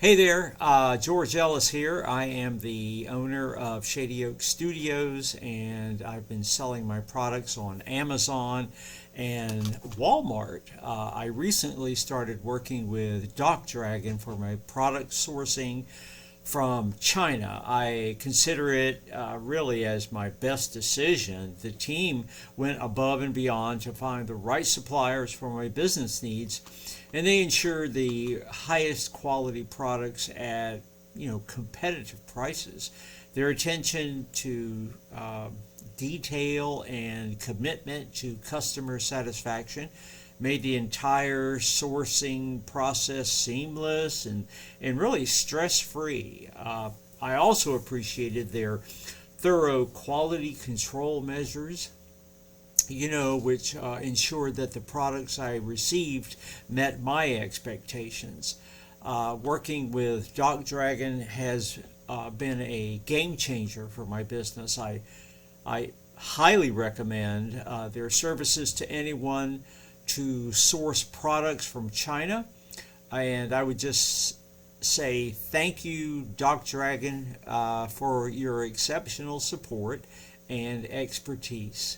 Hey there, George Ellis here. I am the owner of Shady Oak Studios, and I've been selling my products on Amazon and Walmart. I recently started working with Doc Dragon for my product sourcing from China. I consider it really as my best decision. The team went above and beyond to find the right suppliers for my business needs, and they ensured the highest quality products at competitive prices. Their attention to detail and commitment to customer satisfaction made the entire sourcing process seamless and really stress free. I also appreciated their thorough quality control measures, which ensured that the products I received met my expectations. Working with Doc Dragon has been a game changer for my business. I highly recommend their services to anyone to source products from China. And I would just say thank you, Doc Dragon, for your exceptional support and expertise.